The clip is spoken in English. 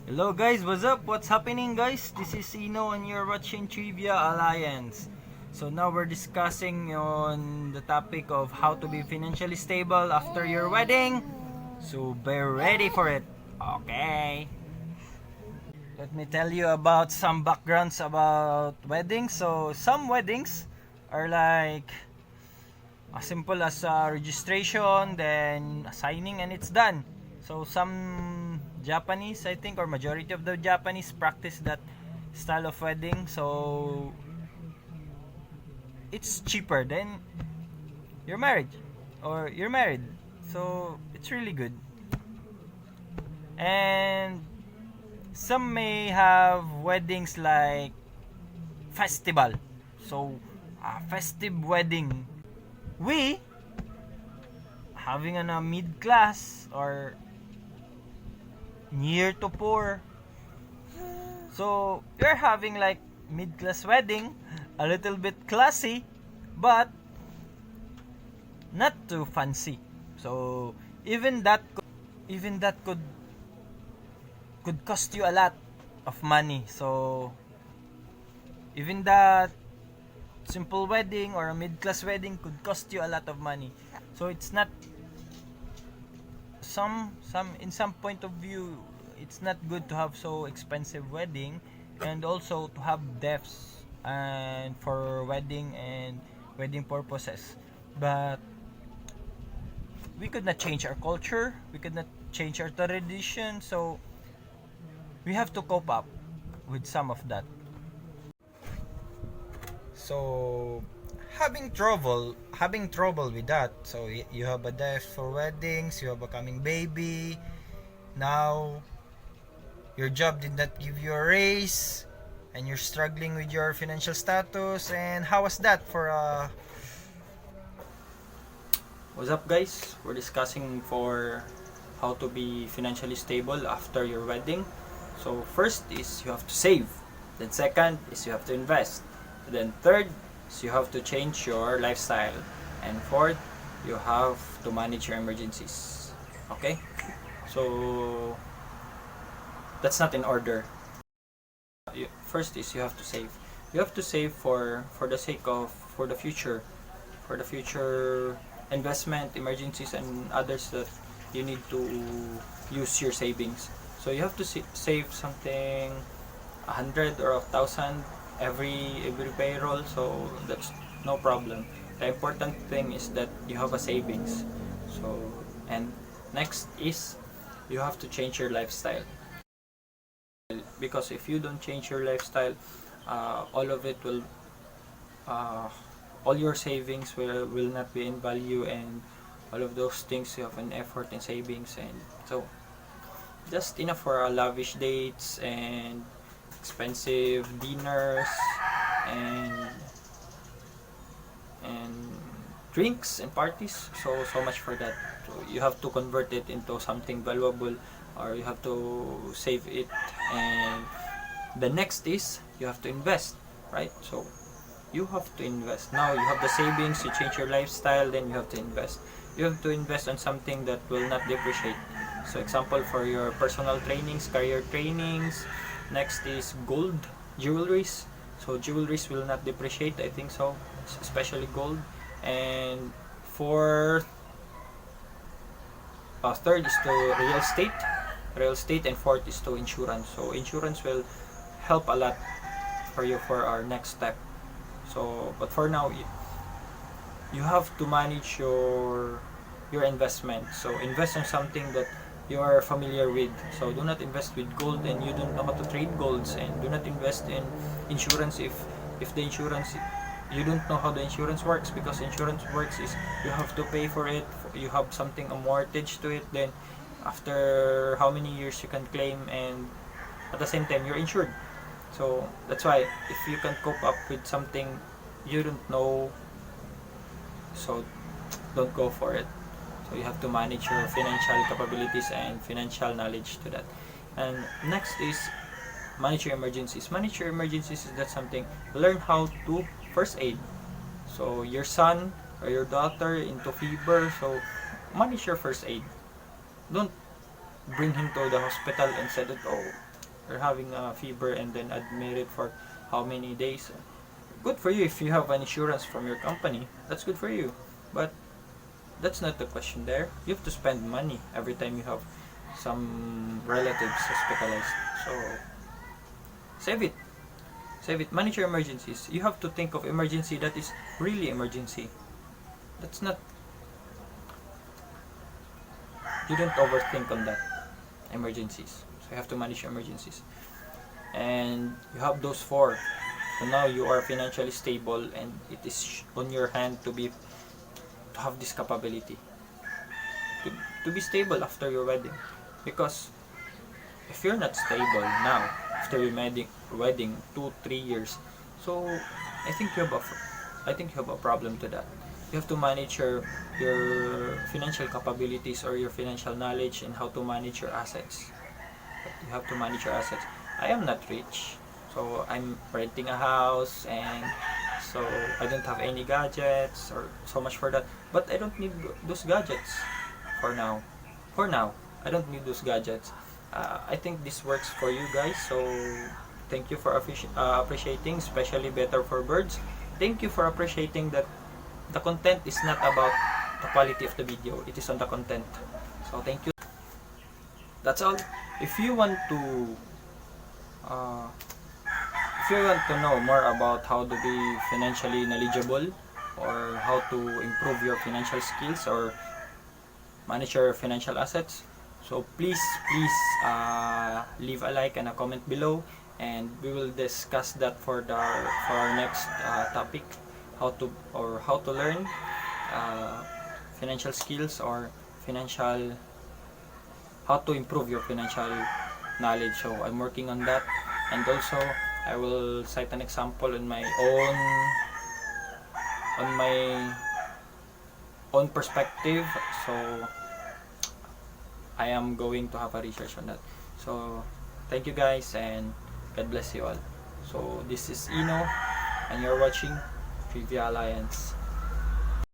Hello guys, what's up? What's happening guys? This is Ino and you're watching Trivia Alliance. So now we're discussing on the topic of how to be financially stable after your wedding. So be ready for it. Okay. Let me tell you about some backgrounds about weddings. So some weddings are like as simple as registration, then signing, and it's done. So some Japanese, I think, or majority of the Japanese practice that style of wedding. So it's cheaper than your marriage or you're married. So it's really good. And some may have weddings like festival. So a festive wedding. We having a mid class or near to poor. So you're having like mid class wedding, a little bit classy, but not too fancy. So even that could cost you a lot of money. So even that simple wedding or a mid class wedding could cost you a lot of money. So it's not some in some point of view it's not good to have so expensive wedding and also to have deaths and for wedding and wedding purposes. But we could not change our culture, we could not change our tradition, so we have to cope up with some of that. So having trouble with that. So you have a death for weddings, you have a coming baby. Now your job did not give you a raise and you're struggling with your financial status. And how was that for What's up guys? We're discussing for how to be financially stable after your wedding. So first is you have to save. Then second is you have to invest. Then third is you have to change your lifestyle. And fourth, you have to manage your emergencies. Okay? So that's not in order. First is you have to save. You have to save for the sake of for the future investment, emergencies, and others that you need to use your savings. So you have to save something 100 or 1,000 every payroll. So that's no problem. The important thing is that you have a savings. So and next is you have to change your lifestyle, because if you don't change your lifestyle, all of it will all your savings will not be in value, and all of those things you have an effort in savings, and so just enough for lavish dates and expensive dinners and and drinks and parties. So much for that. So you have to convert it into something valuable, or you have to save it. And the next is you have to invest, right? So you have to invest. Now you have the savings, you change your lifestyle, then you have to invest. You have to invest on something that will not depreciate. So example, for your personal trainings, career trainings. Next is gold, jewelries. So jewelries will not depreciate, I think so, especially gold. And for third is to real estate, and fourth is to insurance. So insurance will help a lot for you for our next step. So but for now, you have to manage your investment. So invest on something that you are familiar with. So do not invest with gold and you don't know how to trade golds, and do not invest in insurance if the insurance, you don't know how the insurance works, because insurance works is you have to pay for it, you have something, a mortgage to it, then after how many years you can claim, and at the same time you're insured. So that's why if you can cope up with something you don't know, so don't go for it. So you have to manage your financial capabilities and financial knowledge to that. And next is manage your emergencies. Manage your emergencies is that something, learn how to first aid. So your son or your daughter into fever, so manage your first aid. Don't bring him to the hospital and said that, oh, you're having a fever and then admitted for how many days. Good for you if you have an insurance from your company. That's good for you. But that's not the question there. You have to spend money every time you have some relatives hospitalized. So save it. Save it. Manage your emergencies. You have to think of emergency that is really emergency. That's not. You don't overthink on that. Emergencies. So you have to manage emergencies. And you have those four. So now you are financially stable, and it is on your hand to have this capability to be stable after your wedding. Because if you're not stable now after your wedding 2-3 years, so I think you have a problem to that. You have to manage your financial capabilities or your financial knowledge and how to manage your assets. You have to manage your assets. I am not rich, so I'm renting a house, and so I don't have any gadgets or so much for that. But I don't need those gadgets for now. For now, I don't need those gadgets. I think this works for you guys. So thank you for appreciating, especially Better for Birds. Thank you for appreciating that the content is not about the quality of the video. It is on the content. So thank you. That's all. If you want to uh, know more about how to be financially knowledgeable, or how to improve your financial skills or manage your financial assets, so please leave a like and a comment below, and we will discuss that for our next topic, how to learn financial skills, or how to improve your financial knowledge. So I'm working on that, and also I will cite an example on my own perspective. So I am going to have a research on that. So thank you guys, and God bless you all. So this is Ino, and you're watching Trivia Alliance.